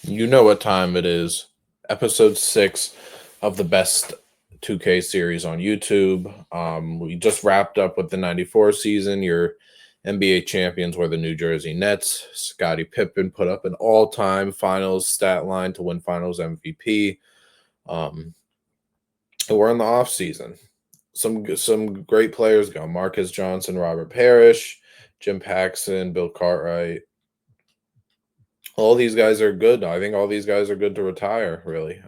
You know what time it is. Episode 6 of the best 2K series on YouTube. We just wrapped up with the 94 season. Your NBA champions were the New Jersey Nets. Scottie Pippen put up an all time finals stat line to win finals MVP. Um, we're in the off season. Some great players go. Marcus Johnson, Robert Parrish, Jim Paxson, Bill Cartwright. All these guys are good. I think all these guys are good to retire, really.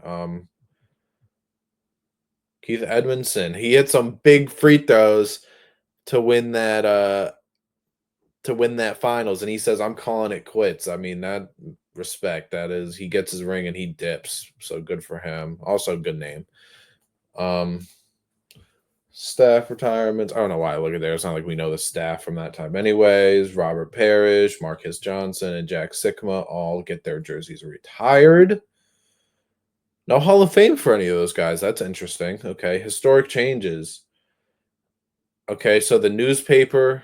Keith Edmondson, he hit some big free throws to win that finals, and he says, "I'm calling it quits." I mean, that respect. That is, he gets his ring and he dips. So good for him. Also, good name. Um, Staff retirements. I don't know why I look at there. It's not like we know the staff from that time, anyways. Robert Parrish, Marcus Johnson, and Jack Sikma all get their jerseys retired. No Hall of Fame for any of those guys. That's interesting. Okay, historic changes. Okay, so the newspaper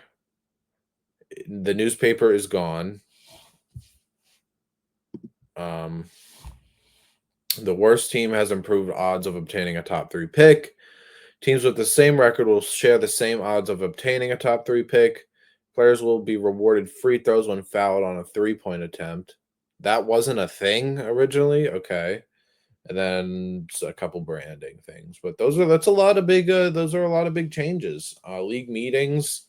is gone. Um, the worst team has improved odds of obtaining a top 3 pick. Teams with the same record will share the same odds of obtaining a top 3 pick. Players will be rewarded free throws when fouled on a three-point attempt. That wasn't a thing originally. Okay. And then a couple branding things. But that's a lot of big those are a lot of big changes. League meetings.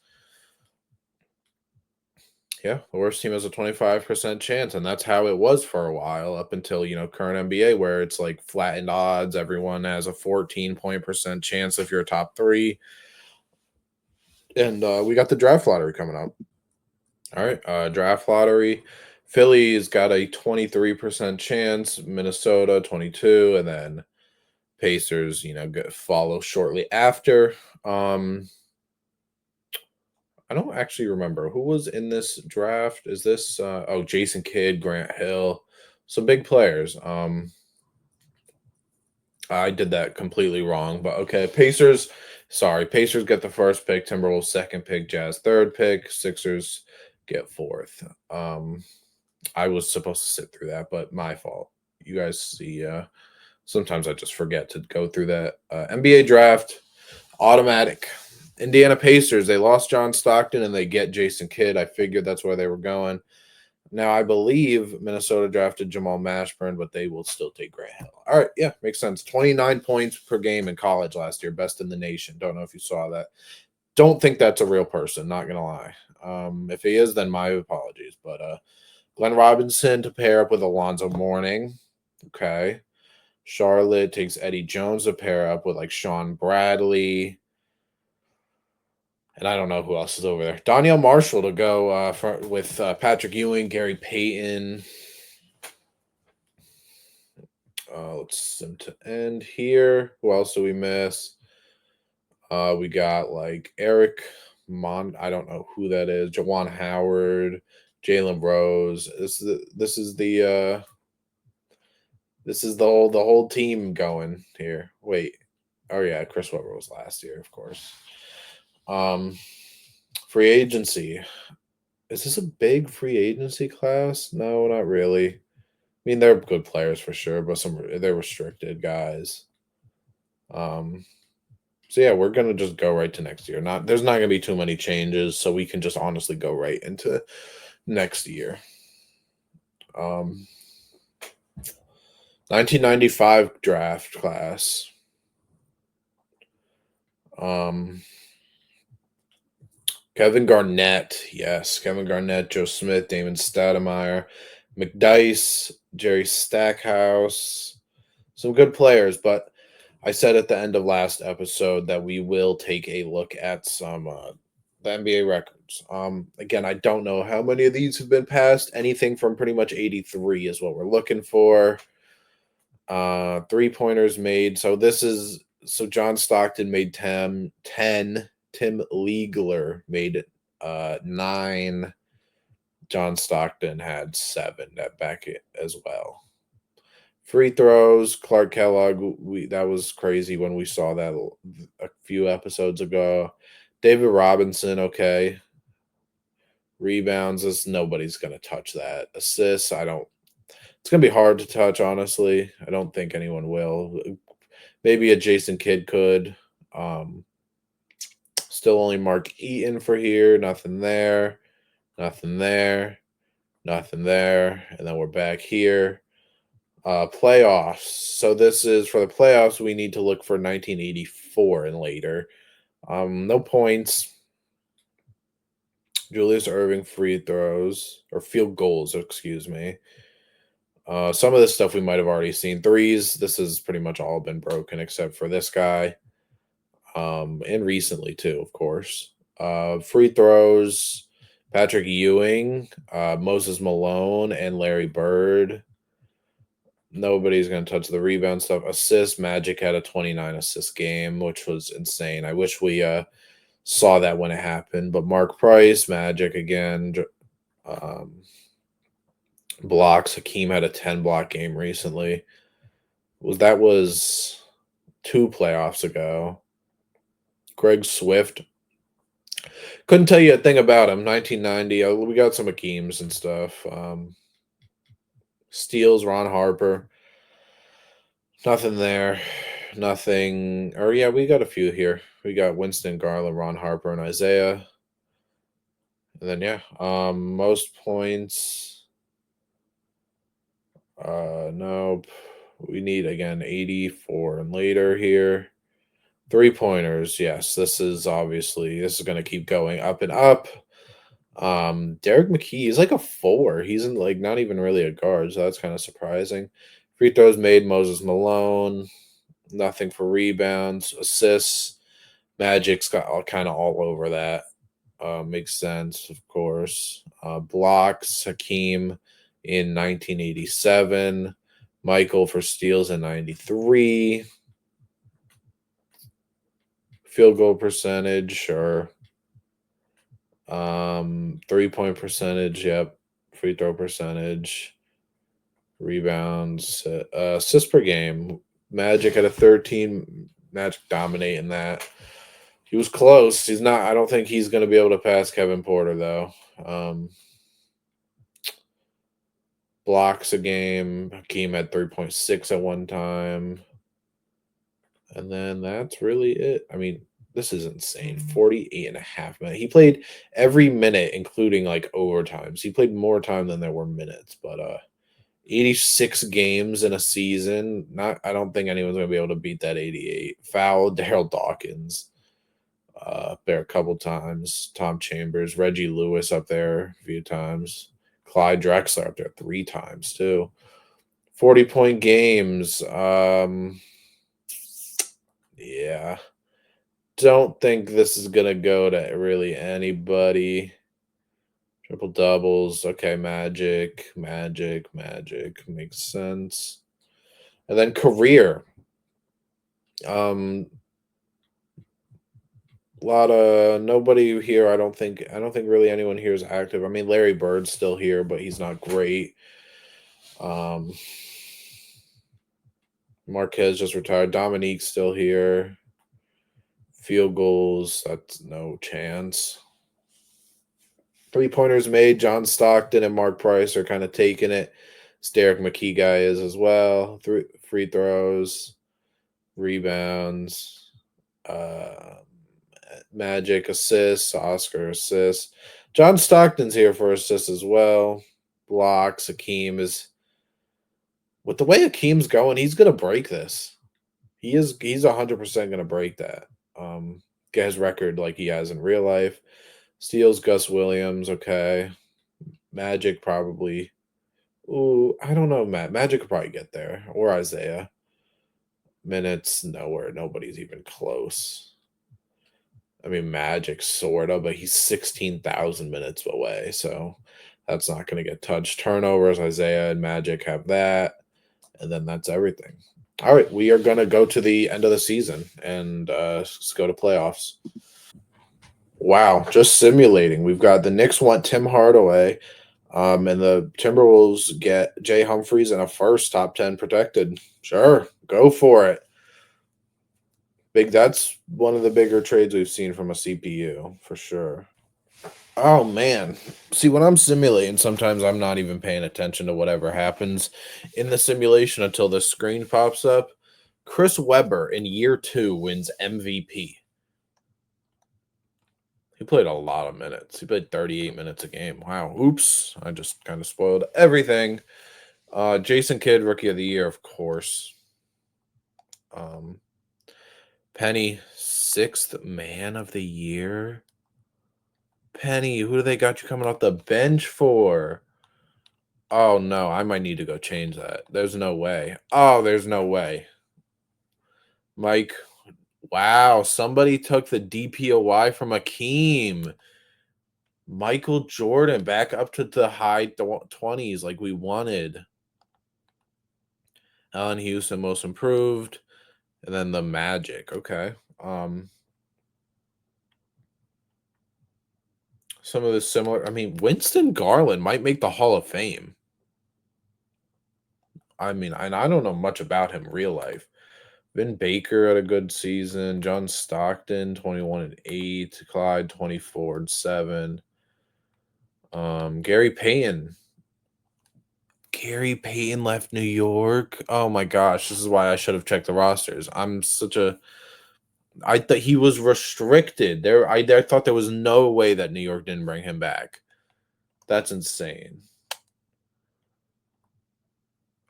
Yeah, the worst team has a 25% chance, and that's how it was for a while up until, current NBA where it's like flattened odds. Everyone has a 14% chance if you're a top 3. And we got the draft lottery coming up. All right, draft lottery. Philly's got a 23% chance, Minnesota 22, and then Pacers, follow shortly after. I don't actually remember who was in this draft. Is this Jason Kidd, Grant Hill, some big players. I did that completely wrong, but okay. Pacers, sorry, Pacers get the first pick, Timberwolves second pick, Jazz third pick, Sixers get fourth. I was supposed to sit through that, but my fault. You guys see, sometimes I just forget to go through that. NBA draft, automatic. Indiana Pacers, they lost John Stockton and they get Jason Kidd. I figured that's where they were going. Now, I believe Minnesota drafted Jamal Mashburn, but they will still take Grant Hill. All right, yeah, makes sense. 29 points per game in college last year, best in the nation. Don't know if you saw that. Don't think that's a real person, not going to lie. If he is, then my apologies. But Glenn Robinson to pair up with Alonzo Mourning. Okay. Charlotte takes Eddie Jones to pair up with like Sean Bradley. And I don't know who else is over there. Danielle Marshall to go with Patrick Ewing, Gary Payton. Let's them to end here. Who else do we miss? We got like Eric I don't know who that is. Jawan Howard, Jalen Rose. This is the whole team going here. Wait. Oh yeah, Chris Webber was last year, of course. Um, free agency. Is this a big free agency class? No, not really. I mean, they're good players for sure, but they're restricted guys. Um, so yeah, we're gonna just go right to next year. There's not gonna be too many changes, so we can just honestly go right into next year. Um, 1995 draft class. Um, Kevin Garnett, yes, Kevin Garnett, Joe Smith, Damon Stoudemire, McDyess, Jerry Stackhouse, some good players. But I said at the end of last episode that we will take a look at some the NBA records. Again, I don't know how many of these have been passed. Anything from pretty much 83 is what we're looking for. 3-pointers made. So John Stockton made 10. Tim Legler made 9. John Stockton had 7 that back it as well. Free throws, Clark Kellogg. That was crazy when we saw that a few episodes ago. David Robinson, okay. Rebounds, nobody's gonna touch that. Assists, I don't. It's gonna be hard to touch, honestly. I don't think anyone will. Maybe a Jason Kidd could. Um, Still only Mark Eaton for here. Nothing there. Nothing there. Nothing there. And then we're back here. Playoffs. So this is for the playoffs. We need to look for 1984 and later. No points. Julius Irving free throws or field goals, excuse me. Some of this stuff we might have already seen. Threes, this has pretty much all been broken except for this guy. And recently too, of course. Free throws, Patrick Ewing, Moses Malone, and Larry Bird. Nobody's going to touch the rebound stuff. Assists, Magic had a 29 assist game, which was insane. I wish we saw that when it happened. But Mark Price, Magic again. Blocks, Hakeem had a 10 block game recently. That was 2 playoffs ago. Greg Swift. Couldn't tell you a thing about him. 1990. We got some Hakeems and stuff. Steals, Ron Harper. Nothing there. Nothing. Or yeah, we got a few here. We got Winston, Garland, Ron Harper, and Isaiah. And then yeah, most points. Nope. We need again 84 and later here. 3-pointers. Yes, this is going to keep going up and up. Derek McKee is like a 4. He's in like not even really a guard, so that's kind of surprising. Free throws made, Moses Malone. Nothing for rebounds, assists. Magic's got kind of all over that. Makes sense, of course. Blocks, Hakeem in 1987. Michael for steals in 93. Field goal percentage or 3-point percentage, yep. Free throw percentage. Rebounds. Assists per game. Magic at a 13. Magic dominating that. He was close. He's not. I don't think he's going to be able to pass Kevin Porter though. Blocks a game. Hakeem had 3.6 at one time. And then that's really it. I mean, this is insane. 48 and a half minutes. He played every minute, including like overtimes. He played more time than there were minutes, but 86 games in a season. I don't think anyone's gonna be able to beat that 88. Foul, Daryl Dawkins. There a couple times. Tom Chambers, Reggie Lewis up there a few times. Clyde Drexler up there 3 times too. 40-point games. Yeah. Don't think this is gonna go to really anybody. Triple doubles. Okay, Magic. Makes sense. And then career. A lot of nobody here. I don't think really anyone here is active. I mean, Larry Bird's still here, but he's not great. Marquez just retired. Dominique's still here. Field goals, that's no chance. 3-pointers made. John Stockton and Mark Price are kind of taking it. This Derek McKee guy is as well. Free throws, rebounds, Magic assists, Oscar assists. John Stockton's here for assists as well. Blocks. Hakeem is with the way Hakeem's going, he's gonna break this. He's 100% gonna break that. Get his record like he has in real life. Steals, Gus Williams, okay. Magic probably. Ooh, I don't know, Matt. Magic could probably get there. Or Isaiah. Minutes, nowhere. Nobody's even close. I mean, Magic sort of, but he's 16,000 minutes away, so that's not going to get touched. Turnovers, Isaiah and Magic have that, and then that's everything. All right, we are going to go to the end of the season and let's go to playoffs. Wow, just simulating. We've got the Knicks want Tim Hardaway, and the Timberwolves get Jay Humphries and a first, top 10 protected. Sure, go for it. That's one of the bigger trades we've seen from a CPU for sure. Oh man. See, when I'm simulating, sometimes I'm not even paying attention to whatever happens in the simulation until the screen pops up. Chris Webber in year 2 wins MVP. He played a lot of minutes. He played 38 minutes a game. Wow. Oops. I just kind of spoiled everything. Jason Kidd, rookie of the year, of course. Um, Penny, sixth man of the year. Penny, who do they got you coming off the bench for? Oh no, I might need to go change that. There's no way. Oh, there's no way. Mike, wow, somebody took the DPOY from Akeem. Michael Jordan back up to the high 20s like we wanted. Allen Houston most improved. And then the Magic. Okay. Some of the similar, I mean, Winston Garland might make the Hall of Fame. I mean, and I don't know much about him real life. Vin Baker had a good season. John Stockton, 21 and 8. Clyde, 24 and 7. Gary Payton. Gary Payton left New York. Oh my gosh, this is why I should have checked the rosters. I thought he was restricted. I thought there was no way that New York didn't bring him back. That's insane.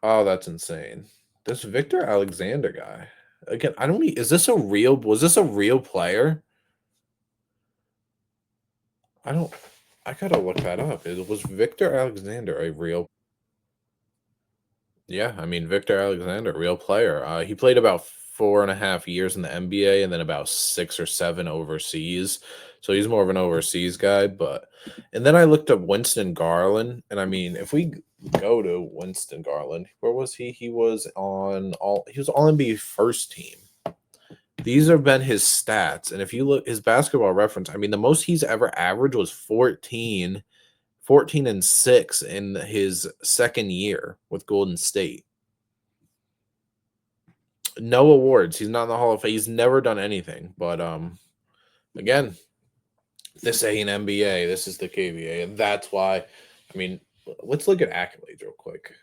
Oh, that's insane. This Victor Alexander guy. Again, I don't is this a real was this a real player? I don't I gotta look that up. Was Victor Alexander a real Yeah, I mean Victor Alexander, real player. He played about 4.5 years in the NBA and then about 6 or 7 overseas. So he's more of an overseas guy, but and then I looked up Winston Garland, and I mean, if we go to Winston Garland, where was he? He was all NBA first team. These have been his stats. And if you look his basketball reference, I mean, the most he's ever averaged was 14 and 6 in his second year with Golden State. No awards. He's not in the Hall of Fame. He's never done anything. But again, this ain't NBA. This is the KBA. And that's why, I mean, let's look at accolades real quick.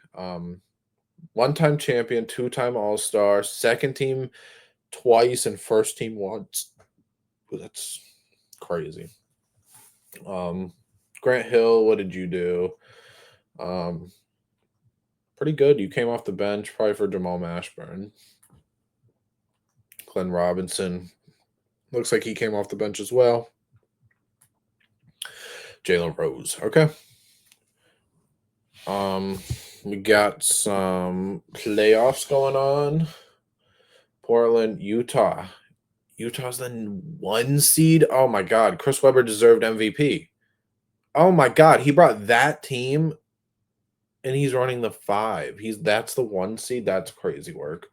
One-time champion, two-time All-Star, second team twice, and first team once. That's crazy. Grant Hill, what did you do? Um, Pretty good. You came off the bench, probably for Jamal Mashburn. Glenn Robinson, looks like he came off the bench as well. Jalen Rose. Okay. We got some playoffs going on. Portland, Utah. Utah's the 1 seed. Oh my God. Chris Webber deserved MVP. Oh my God. He brought that team and he's running the 5. That's the 1 seed. That's crazy work.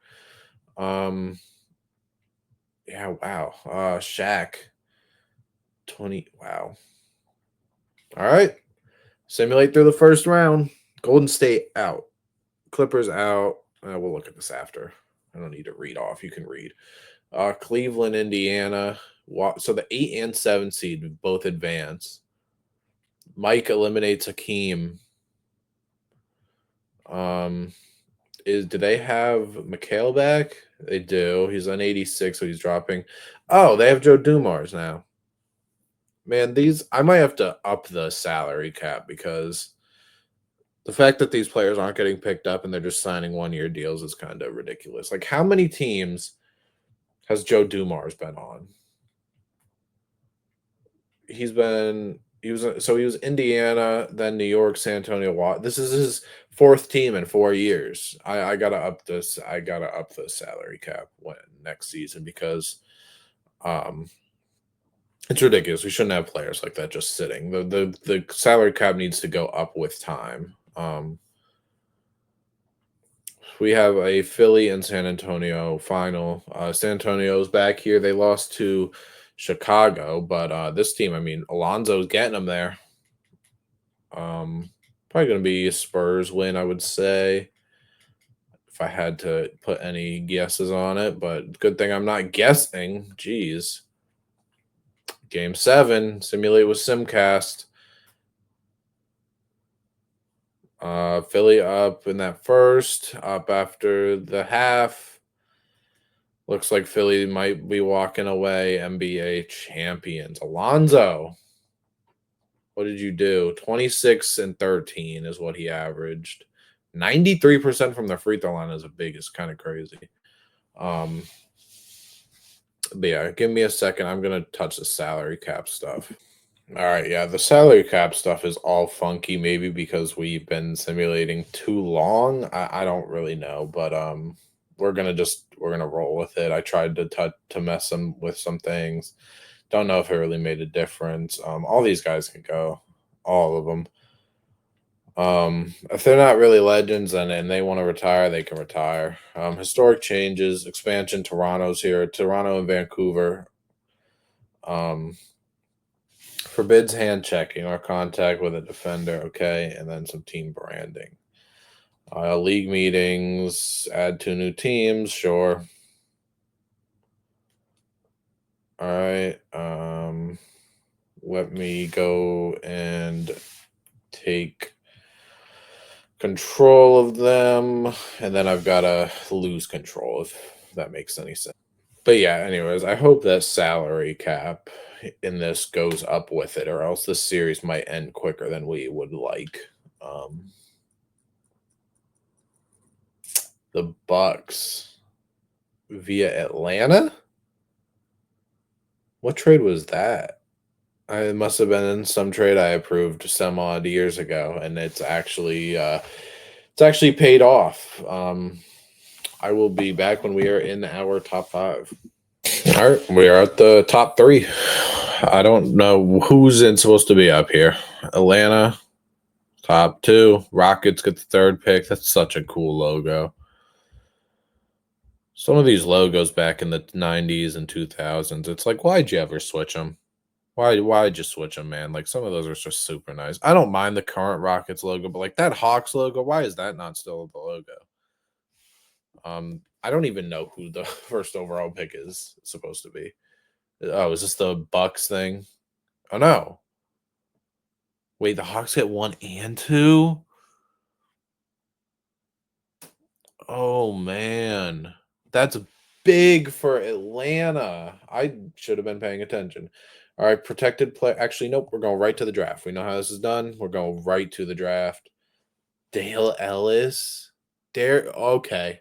Yeah, wow. Shaq. 20. Wow. All right. Simulate through the first round. Golden State out. Clippers out. We'll look at this after. I don't need to read off. You can read. Cleveland, Indiana. So the 8 and 7 seed both advance. Mike eliminates Hakeem. Do they have Mikhail back? They do. He's on 86, so he's dropping. Oh, they have Joe Dumars now. Man, I might have to up the salary cap because the fact that these players aren't getting picked up and they're just signing 1 year deals is kind of ridiculous. Like, how many teams has Joe Dumars been on? He was Indiana, then New York, San Antonio. This is his 4th team in 4 years. I gotta up this. I gotta up the salary cap next season because um it's ridiculous. We shouldn't have players like that just sitting. The salary cap needs to go up with time. We have a Philly and San Antonio final. San Antonio's back here. They lost to Chicago, but this team, I mean, Alonzo's getting them there. Probably going to be a Spurs win, I would say, if I had to put any guesses on it. But good thing I'm not guessing. Jeez. Game 7, simulate with Simcast. Philly up in that first, up after the half. Looks like Philly might be walking away NBA champions. Alonzo, what did you do? 26 and 13 is what he averaged. 93% from the free throw line is kind of crazy. But yeah, give me a second. I'm gonna touch the salary cap stuff. All right, yeah, the salary cap stuff is all funky, maybe because we've been simulating too long. I don't really know, but we're gonna roll with it. I tried to mess them with some things. Don't know if it really made a difference. All these guys can go, all of them. If they're not really legends and they want to retire, they can retire. Historic changes, expansion. Toronto's here. Toronto and Vancouver. Forbids hand checking or contact with a defender. Okay, and then some team branding. League meetings. Add 2 new teams. Sure. All right. Let me go and take control of them, and then I've got to lose control, if that makes any sense. But yeah, anyways, I hope that salary cap in this goes up with it, or else this series might end quicker than we would like. The Bucks via Atlanta. What trade was that? It must have been in some trade I approved some odd years ago, and it's actually paid off. I will be back when we are in our top 5. All right, we are at the top 3. I don't know who's supposed to be up here. Atlanta, top 2. Rockets get the 3rd pick. That's such a cool logo. Some of these logos back in the 90s and 2000s, it's like, why'd you ever switch them? Why'd you switch them, man? Like, some of those are just super nice. I don't mind the current Rockets logo, but like that Hawks logo, why is that not still the logo? I don't even know who the first overall pick is supposed to be. Oh, is this the Bucks thing? Oh no. Wait, the Hawks get 1 and 2? Oh man. That's big for Atlanta. I should have been paying attention. All right, protected play. Actually, nope. We're going right to the draft. We know how this is done. We're going right to the draft. Dale Ellis. Okay.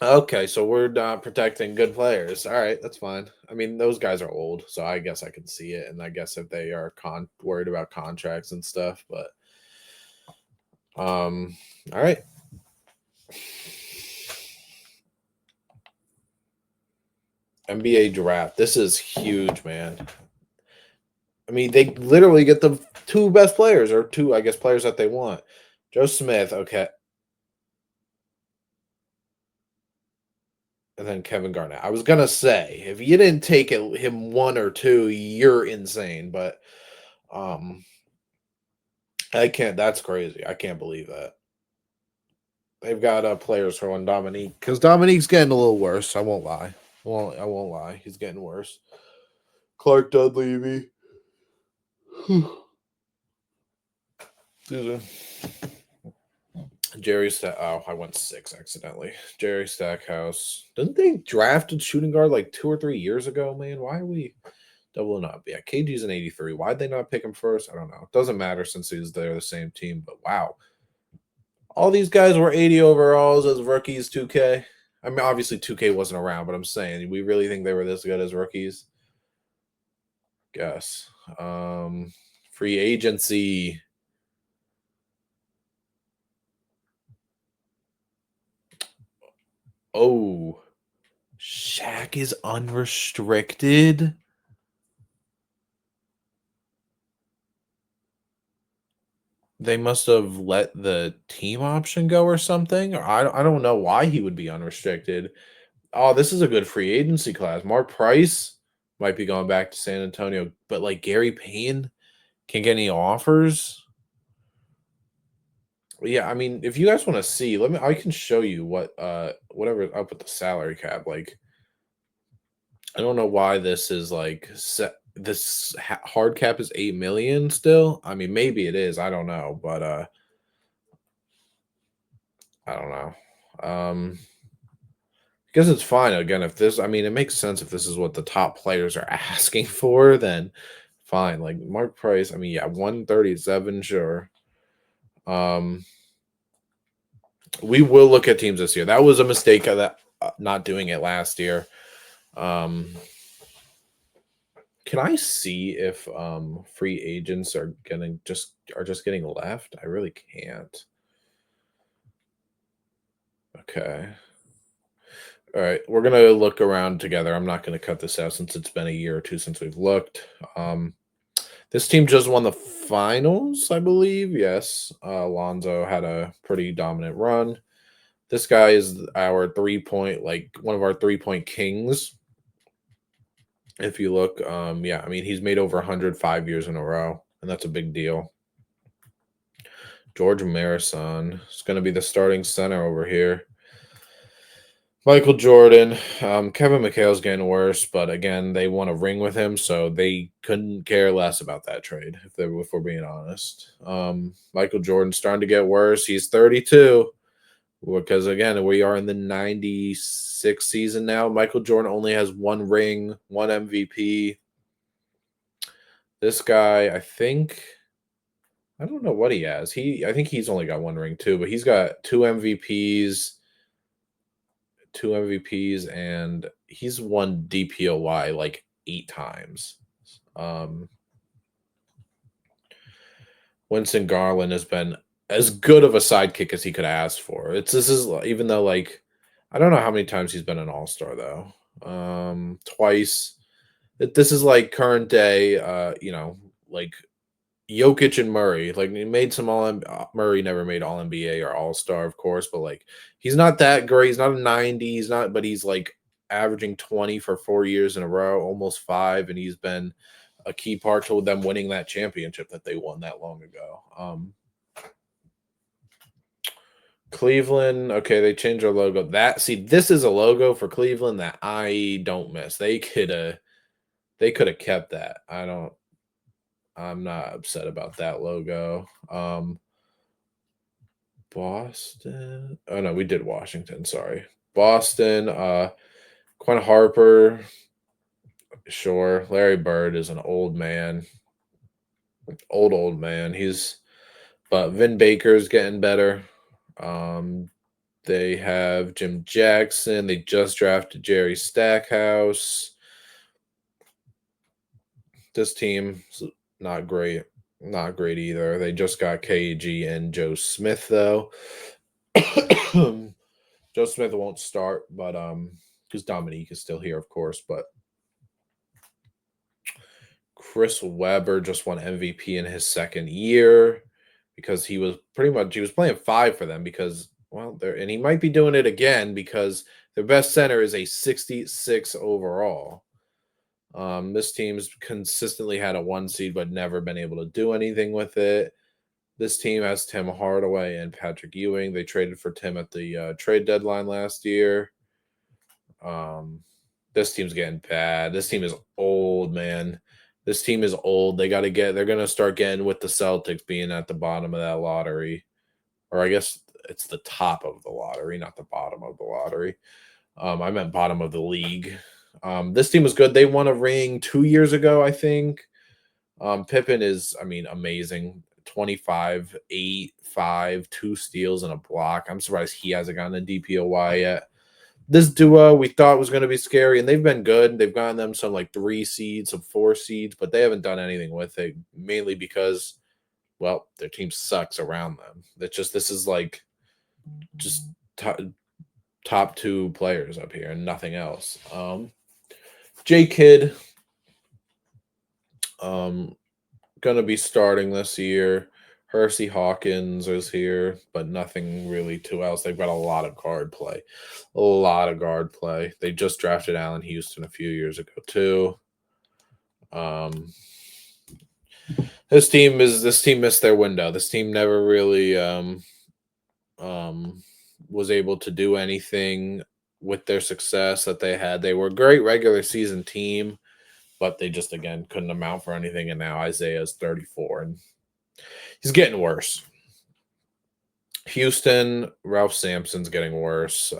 Okay, so we're not protecting good players. All right, that's fine. I mean, those guys are old, so I guess I can see it. And I guess if they are worried about contracts and stuff, but all right. NBA draft. This is huge, man. I mean, they literally get the 2 best players, or 2, I guess, players that they want. Joe Smith, okay. And then Kevin Garnett. I was gonna say, if you didn't take him 1 or 2, you're insane. But I can't. That's crazy. I can't believe that. They've got players for one Dominique, because Dominique's getting a little worse. I won't lie. I won't lie. He's getting worse. Clark Dunleavy. Jerry Oh, I went 6 accidentally. Jerry Stackhouse. Didn't they draft a shooting guard like 2 or 3 years ago, man? Why are we doubling up? Yeah, KG's an 83. Why'd they not pick him first? I don't know. It doesn't matter since they're the same team, but wow. All these guys were 80 overalls as rookies, 2K. I mean, obviously 2K wasn't around, but I'm saying, we really think they were this good as rookies? Guess. Free agency. Oh, Shaq is unrestricted. They must have let the team option go or something. Or I don't know why he would be unrestricted. Oh, this is a good free agency class. Mark Price might be going back to San Antonio, but like Gary Payne can't get any offers. Yeah, I mean, if you guys want to see, I can show you what whatever up with the salary cap. Like, I don't know why this is like set. This hard cap is 8 million still. I mean, maybe it is. I don't know, but I don't know. Because it's fine again. If this, I mean, it makes sense if this is what the top players are asking for, then fine. Like Mark Price, I mean, yeah, 137, sure. Um, we will look at teams this year. That was a mistake of that not doing it last year. Um, can I see if free agents are just getting left? I really can't. Okay. All right, we're gonna look around together. I'm not gonna cut this out since it's been a year or two since we've looked. This team just won the finals, I believe. Yes, Alonzo had a pretty dominant run. This guy is our 3 point, like one of our 3 point kings. If you look, yeah, I mean he's made over 105 years in a row, and that's a big deal. George Marison is going to be the starting center over here. Michael Jordan, Kevin McHale's getting worse, but again, they won a ring with him, so they couldn't care less about that trade. If we're being honest, Michael Jordan's starting to get worse. He's 32, because again, we are in the 96 season now. Michael Jordan only has one ring, one MVP. This guy, I don't know what he has. I think he's only got one ring too, but he's got two MVPs, and he's won DPOY like 8 times. Um, Winston Garland has been as good of a sidekick as he could ask for. This is even though like I don't know how many times he's been an All Star though. Twice. This is like current day. Like Jokic and Murray. Like he made some Murray never made All NBA or All Star, of course, but like he's not that great. He's not a 90. He's not, but he's like averaging 20 for 4 years in a row, almost five, and he's been a key part to them winning that championship that they won that long ago. Cleveland, okay, they changed their logo. This is a logo for Cleveland that I don't miss. They could have kept that. I'm not upset about that logo. Boston. Oh no, we did Washington. Sorry, Boston. Quinn Harper. Sure, Larry Bird is an old man. Old man. But Vin Baker's getting better. Um, they have Jim Jackson. They just drafted Jerry Stackhouse. This team's not great. Not great either. They just got KG and Joe Smith though. Joe Smith won't start, but because Dominique is still here, of course. But Chris Webber just won MVP in his second year because he was playing five for them because and he might be doing it again because their best center is a 66 overall. This team's consistently had a 1 seed but never been able to do anything with it. This team has Tim Hardaway and Patrick Ewing. They traded for Tim at the trade deadline last year. This team's getting bad. This team is old, man. This team is old. They're going to start getting with the Celtics being at the bottom of that lottery. Or I guess it's the top of the lottery, not the bottom of the lottery. I meant bottom of the league. This team was good. They won a ring 2 years ago, I think. Pippen is, I mean, amazing. 25, 8, 5, 2 steals and a block. I'm surprised he hasn't gotten a DPOY yet. This duo we thought was going to be scary, and they've been good. They've gotten them some like 3 seeds, some 4 seeds, but they haven't done anything with it, mainly because, well, their team sucks around them. This is like just top 2 players up here and nothing else. J Kidd, gonna be starting this year. Hersey Hawkins is here, but nothing really too else. They've got a lot of guard play. A lot of guard play. They just drafted Allen Houston a few years ago too. This team missed their window. This team never really was able to do anything with their success that they had. They were a great regular season team, but they just again couldn't amount for anything. And now Isaiah's 34 and he's getting worse. Houston, Ralph Sampson's getting worse.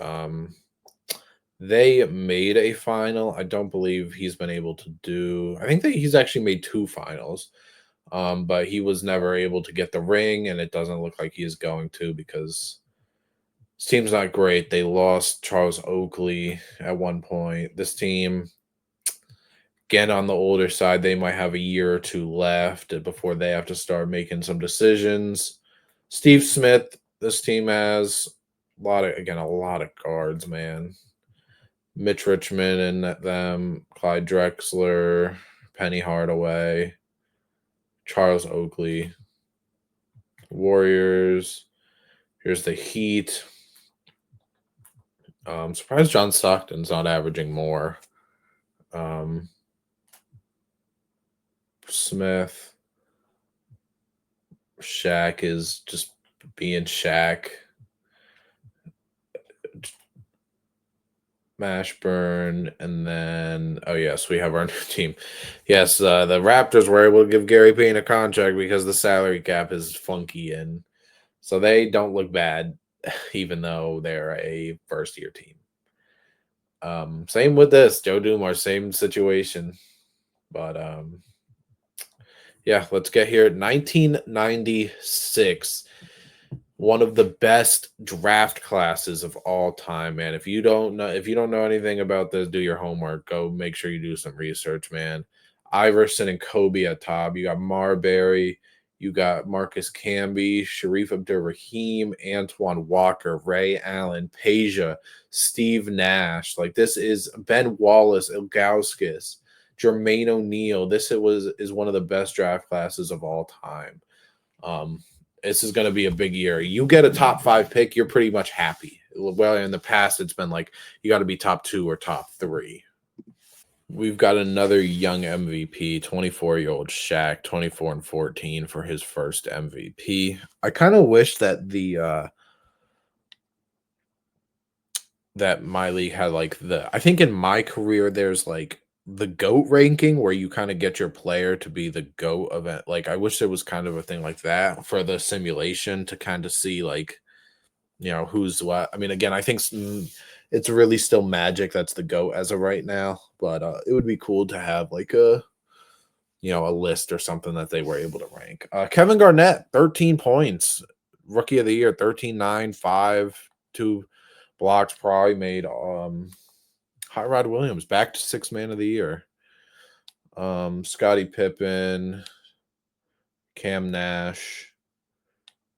They made a final. I don't believe he's been able to do. I think that he's actually made two finals, but he was never able to get the ring, and it doesn't look like he is going to because his team's not great. They lost Charles Oakley at one point. This team, again, on the older side, they might have a year or two left before they have to start making some decisions. Steve Smith, this team has a lot of guards, man. Mitch Richmond and them, Clyde Drexler, Penny Hardaway, Charles Oakley, Warriors. Here's the Heat. Surprised John Stockton's not averaging more. Um, Smith, Shaq is just being Shaq. Mashburn, and then oh yes, we have our new team. Yes, the Raptors were able to give Gary Payne a contract because the salary cap is funky, and so they don't look bad, even though they're a first year team. Same with this Joe Dumars, same situation, but yeah, let's get here. 1996. One of the best draft classes of all time, man. If you don't know anything about this, do your homework. Go make sure you do some research, man. Iverson and Kobe at top. You got Marbury, you got Marcus Camby, Sharif Abdur-Rahim, Antoine Walker, Ray Allen, Peja, Steve Nash. Like this is Ben Wallace, Ilgauskas, Jermaine O'Neal. Is one of the best draft classes of all time. Um, this is going to be a big year. You get a top five pick, you're pretty much happy. Well, in the past, it's been like you got to be top two or top three. We've got another young MVP, 24-year-old Shaq, 24 and 14 for his first MVP. I kind of wish that that my league had like I think in my career there's like the GOAT ranking where you kind of get your player to be the GOAT event. Like I wish there was kind of a thing like that for the simulation to kind of see like, who's what. I mean, again, I think it's really still Magic that's the GOAT as of right now, but it would be cool to have like a list or something that they were able to rank. Kevin Garnett, 13 points, rookie of the year, 13, 9, 5, 2 blocks, probably made Hot Rod Williams back to sixth man of the year. Scottie Pippen, Cam Nash,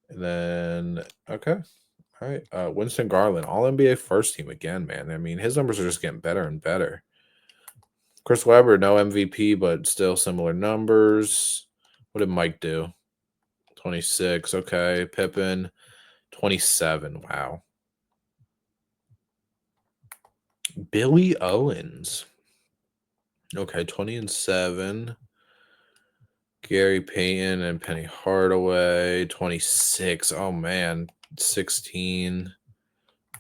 and then okay. All right. Winston Garland, all NBA first team again, man. I mean, his numbers are just getting better and better. Chris Webber, no MVP, but still similar numbers. What did Mike do? 26. Okay. Pippen, 27. Wow. Billy Owens. Okay, 20 and 7. Gary Payton and Penny Hardaway, 26. Oh man, 16.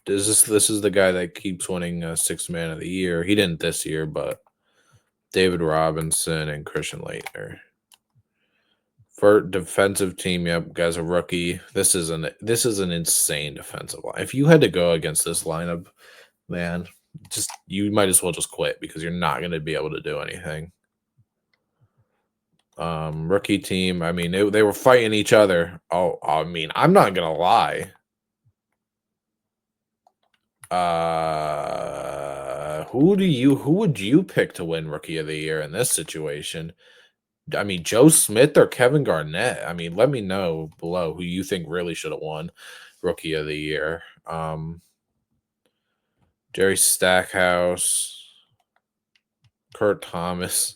This is the guy that keeps winning sixth man of the year. He didn't this year, but David Robinson and Christian Laettner. For defensive team, yep, guy's a rookie. This is an insane defensive line. If you had to go against this lineup, man, you might as well just quit because you're not going to be able to do anything. Rookie team. I mean, they were fighting each other. Oh, I mean, I'm not gonna lie. Who would you pick to win Rookie of the Year in this situation? I mean, Joe Smith or Kevin Garnett? I mean, let me know below who you think really should have won Rookie of the Year. Jerry Stackhouse, Kurt Thomas.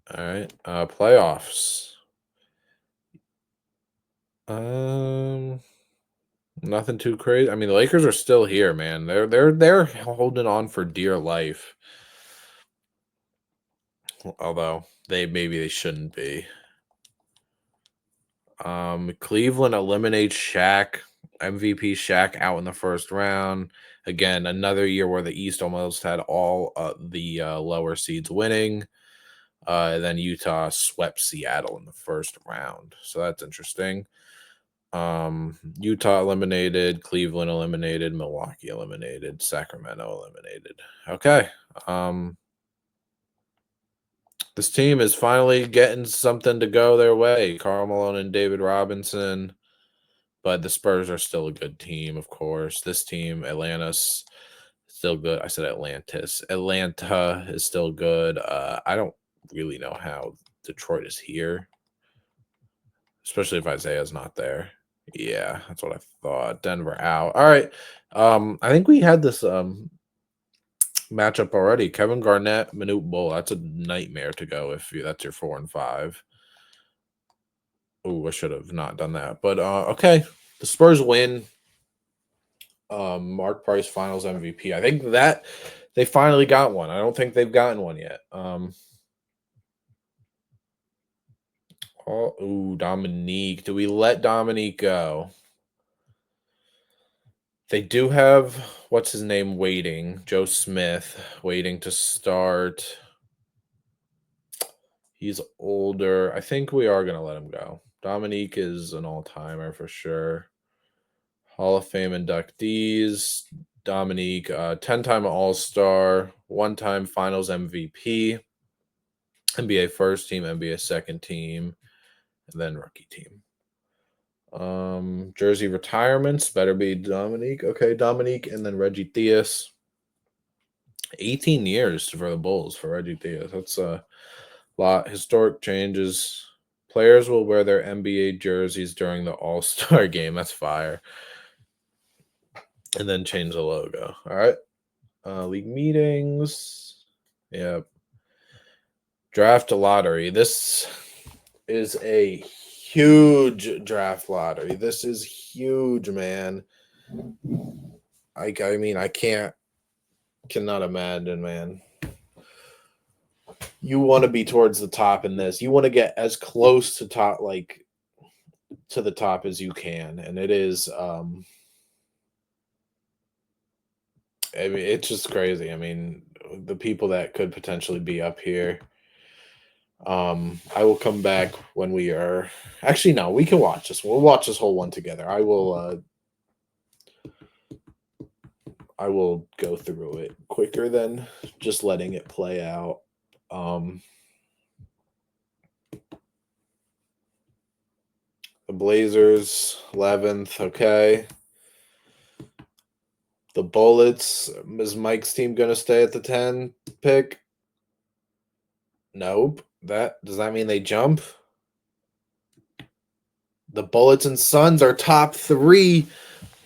All right, playoffs. Nothing too crazy. I mean, the Lakers are still here, man. They're holding on for dear life. Although maybe they shouldn't be. Cleveland eliminates Shaq. MVP Shaq out in the first round. Again, another year where the East almost had all the lower seeds winning. Then Utah swept Seattle in the first round. So that's interesting. Utah eliminated, Cleveland eliminated, Milwaukee eliminated, Sacramento eliminated. Okay. This team is finally getting something to go their way. Karl Malone and David Robinson. But the Spurs are still a good team, of course. This team, Atlanta's still good. I said Atlantis. Atlanta is still good. I don't really know how Detroit is here, especially if Isaiah's not there. Yeah, that's what I thought. Denver out. All right. I think we had this matchup already. Kevin Garnett, Manute Bull. That's a nightmare to go if that's your 4 and 5. Oh, I should have not done that. But okay. The Spurs win. Mark Price Finals MVP. I think that they finally got one. I don't think they've gotten one yet. Dominique. Do we let Dominique go? They do have what's his name waiting, Joe Smith waiting to start. He's older. I think we are gonna let him go. Dominique is an all-timer for sure. Hall of Fame inductees. Dominique, 10-time All-Star, one-time Finals MVP, NBA first team, NBA second team, and then rookie team. Jersey retirements better be Dominique. Okay, Dominique, and then Reggie Theus. 18 years for the Bulls for Reggie Theus. That's a lot. Historic changes. Players will wear their NBA jerseys during the All-Star game. That's fire. And then change the logo. All right. League meetings. Yep. Draft lottery. This is a huge draft lottery. This is huge, man. I mean, I cannot imagine, man. You want to be towards the top in this. You want to get as close to top, like to the top as you can. And it is I mean, it's just crazy. I mean, the people that could potentially be up here. I will come back when we are actually no, we can watch this. We'll watch this whole one together. I will go through it quicker than just letting it play out. The Blazers 11th, okay. The Bullets, is Mike's team going to stay at the 10 pick? Nope. Does that mean they jump? The Bullets and Suns are top 3.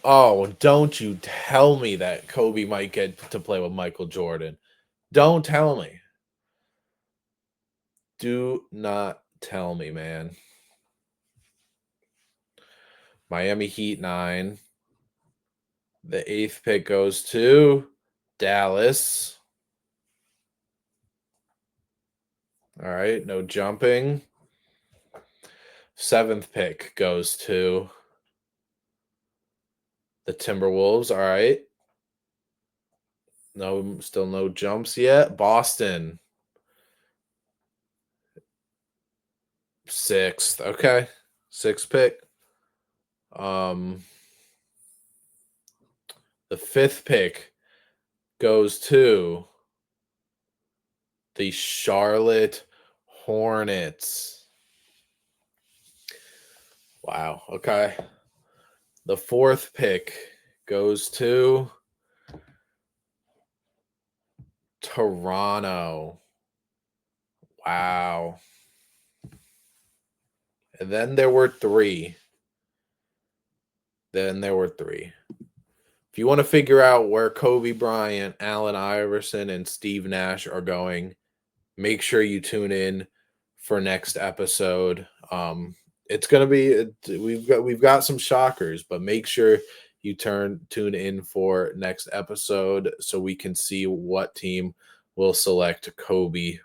Oh, don't you tell me that Kobe might get to play with Michael Jordan. Don't tell me. Do not tell me, man. Miami Heat 9. The 8th pick goes to Dallas. All right, no jumping. 7th pick goes to the Timberwolves. All right. No, still no jumps yet. Boston. 6th. Okay. 6th pick. The 5th pick goes to the Charlotte Hornets. Wow. Okay. The 4th pick goes to Toronto. Wow. And then there were 3. If you want to figure out where Kobe Bryant, Allen Iverson, and Steve Nash are going, make sure you tune in for next episode. It's gonna be we've got some shockers, but make sure you tune in for next episode so we can see what team will select Kobe